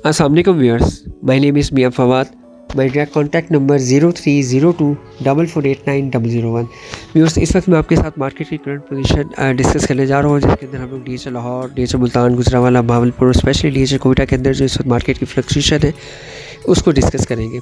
अस्सलाम वालेकुम viewers, my name is Mian Fawad. My direct contact number 0302448901। Viewers, इस वक्त मैं आपके साथ मार्केट की करंट पोजीशन डिस्कस करने जा रहा हूँ, जिसके अंदर हम लोग DHA Lahore, DHA Multan, Gujranwala, Bahawalpur, specially DHA Quetta के अंदर जो इस वक्त मार्केट की फ्लक्चुएशन है उसको डिस्कस करेंगे।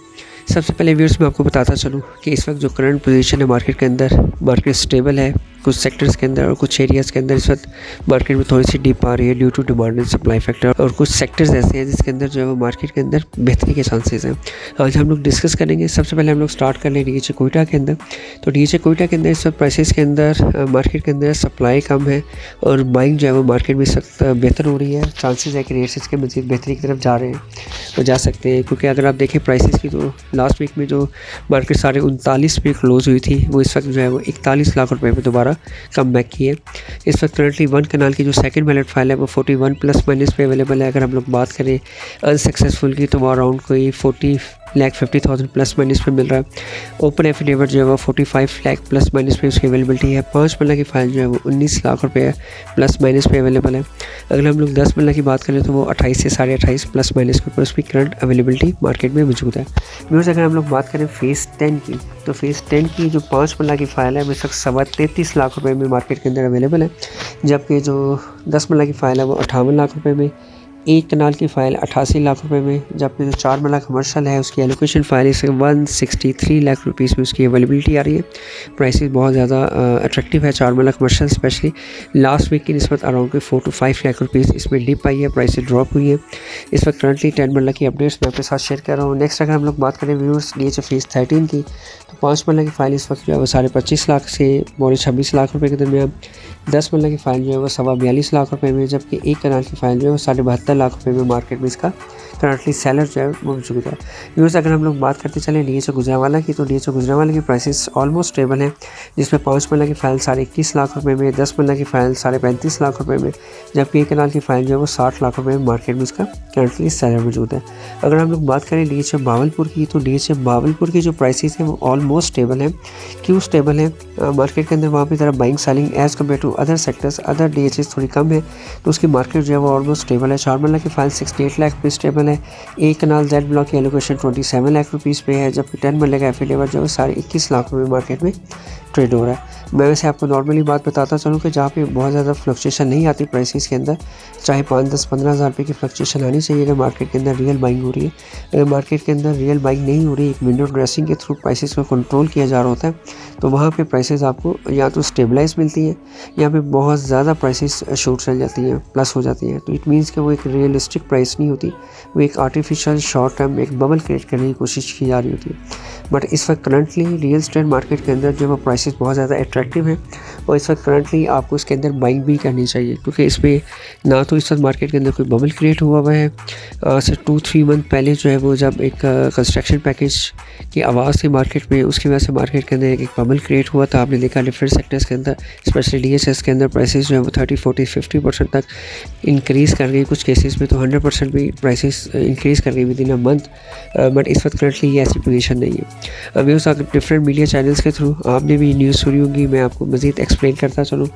सबसे पहले व्यूअर्स मैं आपको बताता चलूँ कि इस वक्त जो करंट पोजीशन है मार्केट के अंदर, मार्केट स्टेबल है। कुछ सेक्टर्स के अंदर और कुछ एरियाज़ के अंदर इस वक्त मार्केट में थोड़ी सी डिप आ रही है due to demand and supply factor, और कुछ सेक्टर्स ऐसे हैं जिसके अंदर जो है वो मार्केट के अंदर बेहतरी के चांसेस हैं। आज हम लोग डिस्कस करेंगे। सबसे पहले हम लोग स्टार्ट कर लें डीएचए कोयटा के अंदर। तो डीएचए कोयटा के अंदर इस वक्त प्राइसेस के अंदर मार्केट के अंदर सप्लाई कम है और बाइंग जो है वो मार्केट में सख्त बेहतर हो रही है। चांसेस है कि रेट्स इसके मज़ीद बेहतरी की तरफ जा रहे हैं और जा सकते हैं, क्योंकि अगर आप देखें प्राइसेस की तो लास्ट वीक में जो मार्केट 39.5 पे क्लोज हुई थी वो इस वक्त जो है वो 41 लाख रुपए में दोबारा कम बैक की है। इस वक्त करंटली वन कनाल की जो सेकंड वैलेट फाइल है वो 41 प्लस माइनस पे अवेलेबल है। अगर हम लोग बात करें अनसक्सेसफुल की तो वो अराउंड कोई 40,50,000 प्लस माइनस पे मिल रहा है। ओपन एफिडेविट जो है वो 45 लाख प्लस माइनस पे उसकी अवेलेबिलिटी है। 5 मल्ला की फ़ाइल जो है वो 19 लाख रुपये प्लस माइनस पे अवेलेबल है। अगर हम लोग 10 मल्ला की बात करें तो वो 28 से 28.5 प्लस माइनस के ऊपर उसकी करंट अवेलेबिलिटी मार्केट में मौजूद है। व्यूअर्स, अगर हम लोग बात करें फेज़ 10 की, तो फेज़ 10 की जो 5 मल्ला की फ़ाइल है वो इस वक्त 33.25 लाख रुपये में मार्केट के अंदर अवेलेबल है, जबकि जो 10 मल्ला की फ़ाइल है वो 58 लाख रुपये में, एक कनाल की फ़ाइल 88 लाख रुपए में, जबकि जो 4 मल्ला कमर्शल है उसकी एलोकेशन फ़ाइल इस 163 लाख रुपीज़ में उसकी अवेलेबिलिटी आ रही है। प्राइसेस बहुत ज़्यादा अट्रैक्टिव है 4 मल्ला कमर्शल, स्पेशली लास्ट वीक की निस्बत अराउंड के 4 to 5 लाख रुपीज़ इसमें डिप आई है, प्राइसेस ड्रॉप हुई है। इस वक्त करंटली 10 मल्ला की अपडेट्स मैं आपके साथ शेयर कर रहा हूँ। नेक्स्ट अगर हम लोग बात करें व्यूअर्स डीएचए फेज़ 13 की, तो 5 मल्ला की फ़ाइल इस वक्त जो है वो 25.5 लाख से 26 लाख रुपये के दरमियान, 10 मल्ला की फ़ाइल जो है वो 42 लाख रुपये में, जबकि एक कनाल की फ़ाइल जो है वो 72 लाख रुपये में मार्केट में इसका करंटली सेलर जो है वो मौजूद है। व्यूअर्स, अगर हम लोग बात करते चलें डीएचए गुजरांवाला की, तो डीएचए गुजरांवाला की प्राइसेस ऑलमोस्ट स्टेबल है, जिसमें 5 मल्ला की फ़ाइल 21.5 लाख रुपये में, 10 मल्ला की फ़ाइल 35.5 लाख रुपये में, जबकि एक कनाल की फ़ाइल जो है वो 60 लाख रुपये में मार्केट में इसका करंटली सेलर मौजूद है। अगर हम लोग बात करें डीएचए भावलपुर की, तो डीएचए भावलपुर की जो प्राइसेस हैं वो ऑलमोस्ट स्टेबल है। क्यों स्टेबल है? मार्केट के अंदर वहाँ पर ज़रा buying selling as compare to other sectors, other DHS थोड़ी कम है, तो उसकी मार्केट जो है वो ऑलमोस्ट स्टेबल है। 4 मल्ला की फ़ाइल 68 लाख पे स्टेबल है। एक कनाल जेड ब्लॉक की एलोकेशन 27 लाख रुपीज़ पे है, जबकि 10 मल्ले का एफिडेविट जो है 21.5 लाख रुपये मार्केट में ट्रेड हो रहा है। मैं वैसे आपको नॉर्मली बात बताता चलूँ कि जहाँ पे बहुत ज़्यादा फ्लक्चुएशन नहीं आती प्राइसेस के अंदर, चाहे 5, 10, 15 हज़ार रुपये की फ्लक्चुएशन आनी चाहिए अगर मार्केट के अंदर रियल बाइंग हो रही है। अगर मार्केट के अंदर रियल बाइंग नहीं हो रही, एक विंडो ड्रेसिंग के थ्रू प्राइसेस को कंट्रोल किया जा रहा होता है, तो वहाँ पे प्राइसेस आपको या तो स्टेबलाइज मिलती हैं या फिर बहुत ज़्यादा प्राइसेस शॉर्ट चल जाती हैं, प्लस हो जाती हैं। तो इट मीन्स कि वो एक रियलिस्टिक प्राइस नहीं होती, वो एक आर्टिफिशियल शॉर्ट टर्म एक बबल क्रिएट करने की कोशिश की जा रही होती है। बट इस वक्त करंटली रियल एस्टेट मार्केट के अंदर जो है प्राइसेस बहुत ज़्यादा अट्रैक्टिव हैं, और इस वक्त करंटली आपको इसके अंदर बाइंग भी करनी चाहिए, क्योंकि इसमें ना तो इस वक्त मार्केट के अंदर कोई बबल क्रिएट हुआ हुआ है। से 2-3 मंथ पहले जो है वो जब एक कंस्ट्रक्शन पैकेज की आवाज़ थी मार्केट में, उसकी वजह से मार्केट के अंदर एक बबल क्रिएट हुआ था। आपने देखा डिफरेंट सेक्टर्स के अंदर, स्पेशली डीएचएस के अंदर प्राइसेस जो है वो 30, 40, 50% तक इंक्रीज़ कर गई, कुछ केसेस में तो 100% भी प्राइसेस इंक्रीज़ कर गई with in a month. But इस वक्त करंटली ये ऐसी पोजीशन नहीं है। अभी उस डिफरेंट मीडिया चैनल्स के थ्रू आपने भी न्यूज़ सुनी होगी, मैं आपको मज़ीद एक्सप्लेन करता चलूँ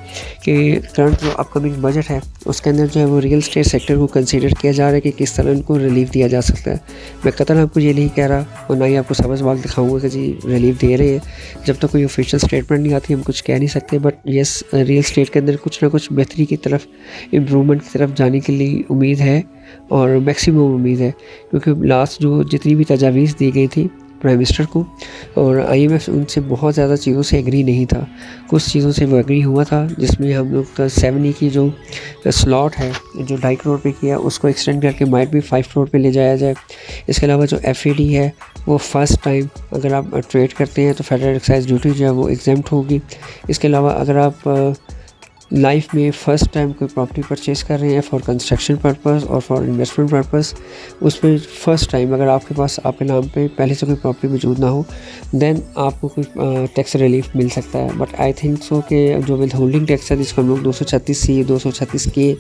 कि करंट जो अपकमिंग बजट है उसके अंदर जो है वो रियल एस्टेट सेक्टर को कंसीडर किया जा रहा है कि किस तरह उनको रिलीफ दिया जा सकता है। मैं कतई आपको ये नहीं कह रहा और ना ही आपको सबज वाक दिखाऊंगा कि जी रिलीफ दे रहे हैं, जब तक कोई ऑफिशियल स्टेटमेंट नहीं आती हम कुछ कह नहीं सकते। बट येस, रियल एस्टेट के अंदर कुछ ना कुछ बेहतरी की तरफ, इम्प्रूवमेंट की तरफ जाने के लिए उम्मीद है और मैक्सिमम उम्मीद है, क्योंकि लास्ट जो जितनी भी तजावीज़ दी गई थी प्राइम मिनिस्टर को और आईएमएफ, उनसे बहुत ज़्यादा चीज़ों से एग्री नहीं था। कुछ चीज़ों से वो एग्री हुआ था, जिसमें हम लोग का 7E की जो स्लॉट है जो 2.5 करोड़ पे किया उसको एक्सटेंड करके माइट भी 5 करोड़ पे ले जाया जाए। इसके अलावा जो एफईडी है वो फर्स्ट टाइम अगर आप ट्रेड करते हैं तो फेडरल एक्साइज ड्यूटी जो है वो एग्जेम्प्ट होगी। इसके अलावा अगर आप लाइफ में फ़र्स्ट टाइम कोई प्रॉपर्टी परचेज़ कर रहे हैं फॉर कंस्ट्रक्शन पर्पस और फॉर इन्वेस्टमेंट पर्पस, उसमें फ़र्स्ट टाइम अगर आपके पास आपके नाम पे पहले से कोई प्रॉपर्टी मौजूद ना हो, देन आपको कोई टैक्स रिलीफ मिल सकता है। बट आई थिंक सो कि जो विद होल्डिंग टैक्स है जिसको हम लोग 236C 236K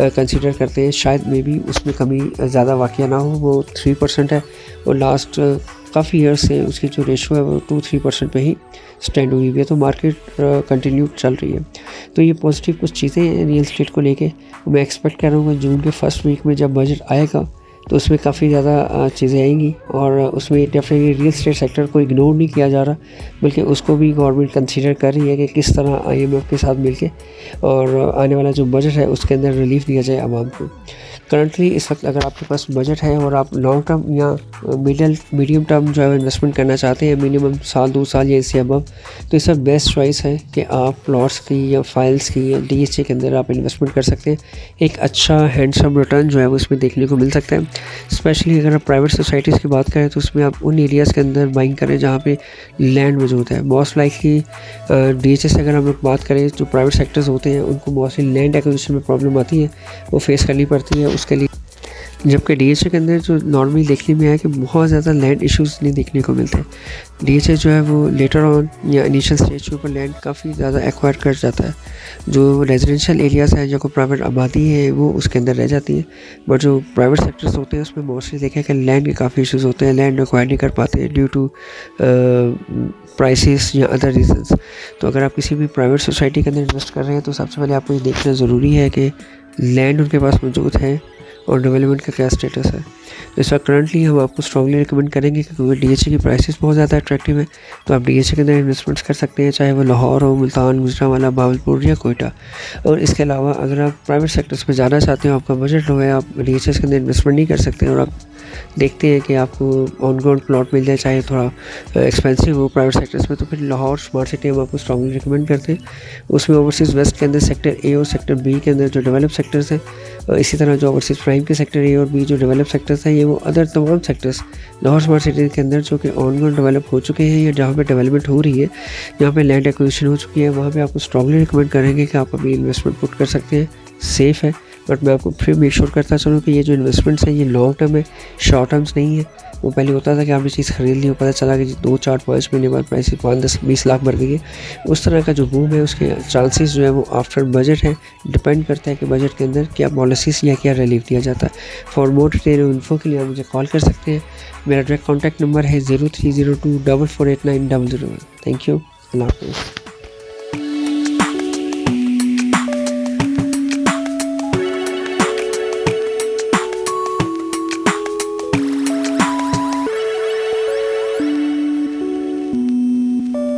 कंसिडर करते हैं, शायद मे बी उसमें कमी ज़्यादा वाक़या ना हो, वो 3% है और लास्ट काफ़ी ईयर से उसकी जो रेशो है वो 2-3% पे ही स्टैंड हुई हुई है। तो मार्केट कंटिन्यू चल रही है। तो ये पॉजिटिव कुछ चीज़ें हैं रियल एस्टेट को लेके। मैं एक्सपेक्ट कर रहा हूँ कि जून के फर्स्ट वीक में जब बजट आएगा तो उसमें काफ़ी ज़्यादा चीज़ें आएंगी और उसमें डेफिनेटली रियल एस्टेट सेक्टर को इग्नोर नहीं किया जा रहा, बल्कि उसको भी गवर्नमेंट कंसीडर कर रही है कि किस तरह IMF के साथ मिलके और आने वाला जो बजट है उसके अंदर रिलीफ दिया जाए आवाम को। करंटली इस वक्त अगर आपके पास बजट है और आप लॉन्ग टर्म या मीडियम टर्म जो है इन्वेस्टमेंट करना चाहते हैं, मिनिमम साल 2 साल या इससे अबव, तो इस वक्त बेस्ट चॉइस है कि आप प्लॉट्स की या फाइल्स की या DHA के अंदर आप इन्वेस्टमेंट कर सकते हैं। एक अच्छा हैंडसम रिटर्न जो है वो इसमें देखने को मिल सकता है। स्पेशली अगर आप प्राइवेट सोसाइटीज़ की बात करें तो उसमें आप उन एरियाज़ के अंदर बाइंग करें जहाँ पे लैंड मौजूद है। मोस्ट लाइकली DHA से अगर हम लोग बात करें, जो प्राइवेट सेक्टर्स होते हैं उनको मोस्टली लैंड एक्विजिशन में प्रॉब्लम आती है, वो फेस करनी पड़ती है उसके लिए। जबकि DHA के अंदर जो नॉर्मली देखने में है कि बहुत ज़्यादा लैंड इश्यूज़ नहीं देखने को मिलते। DHA जो है वो लेटर ऑन या इनिशियल स्टेज के ऊपर लैंड काफ़ी ज़्यादा एक्वायर कर जाता है। जो रेजिडेंशियल एरियाज़ हैं, जो को प्राइवेट आबादी है, वो उसके अंदर रह जाती है। बट जो प्राइवेट सेक्टर्स होते हैं उसमें मोस्टली देखें कि लैंड के काफ़ी इश्यूज़ होते हैं, लैंड एक्वायर नहीं कर पाते ड्यू टू प्राइसेस या अदर रीजंस। तो अगर आप किसी भी प्राइवेट सोसाइटी के अंदर इन्वेस्ट कर रहे हैं तो सबसे पहले आपको ये देखना ज़रूरी है कि लैंड उनके पास मौजूद है और डेवलपमेंट का क्या स्टेटस है। तो इस वक्त करंटली हम आपको स्ट्रॉन्गली रिकमेंड करेंगे कि क्योंकि DHA की प्राइसेस बहुत ज़्यादा अट्रैक्टिव है, तो आप DHA के अंदर इन्वेस्टमेंट्स कर सकते हैं, चाहे वो लाहौर हो, मुल्तान, गुजरांवाला, भावलपुर या कोयटा। और इसके अलावा अगर आप प्राइवेट सेक्टर्स में जाना चाहते हो, आपका बजट लो है, आप DHA के अंदर इन्वेस्टमेंट नहीं कर सकते और आप देखते हैं कि आपको ऑन ग्राउंड प्लॉट मिल जाए, चाहे थोड़ा एक्सपेंसिव हो प्राइवेट सेक्टर्स में, तो फिर लाहौर स्मार्ट सिटी हम आपको स्ट्रॉन्गली रिकमेंड करते हैं। उसमें ओवरसीज़ वेस्ट के अंदर सेक्टर A और सेक्टर B के अंदर जो डेवलप सेक्टर्स हैं, इसी तरह जो ओवरसीज़ प्राइम के सेक्टर A और B जो डेवलप सेक्टर्स हैं, ये वो अदर तमाम सेक्टर्स लाहौर स्मार्ट सिटी के अंदर जो कि ऑन ग्राउंड डेवलप हो चुके हैं या जहाँ पे डेवलपमेंट हो रही है, जहाँ पे लैंड एक्विजिशन हो चुकी है, वहाँ पे आपको स्ट्रॉन्गली रिकमेंड करेंगे कि आप अभी इन्वेस्टमेंट पुट कर सकते हैं। सेफ़ है, बट मैं आपको फिर मेक श्योर करता चलूँ कि ये जो इन्वेस्टमेंट्स हैं ये लॉन्ग टर्म है, शॉर्ट टर्म्स नहीं है। वो पहले होता था कि आपने चीज़ खरीद ली और पता चला कि 2, 4, 5 महीने बाद प्राइस 5, 10, 20 लाख बढ़ गई है। उस तरह का जो बूम है उसके चांसेस जो है वो आफ्टर बजट है। डिपेंड करता है कि बजट के अंदर क्या पॉलिसीज़ या क्या रिलीफ दिया जाता है। फॉर मोर डिटेल इन्फो के लिए आप मुझे कॉल कर सकते हैं। मेरा डायरेक्ट कॉन्टैक्ट नंबर है 0302 4489 001। Thank you. अल्लाह हाफ़िज़।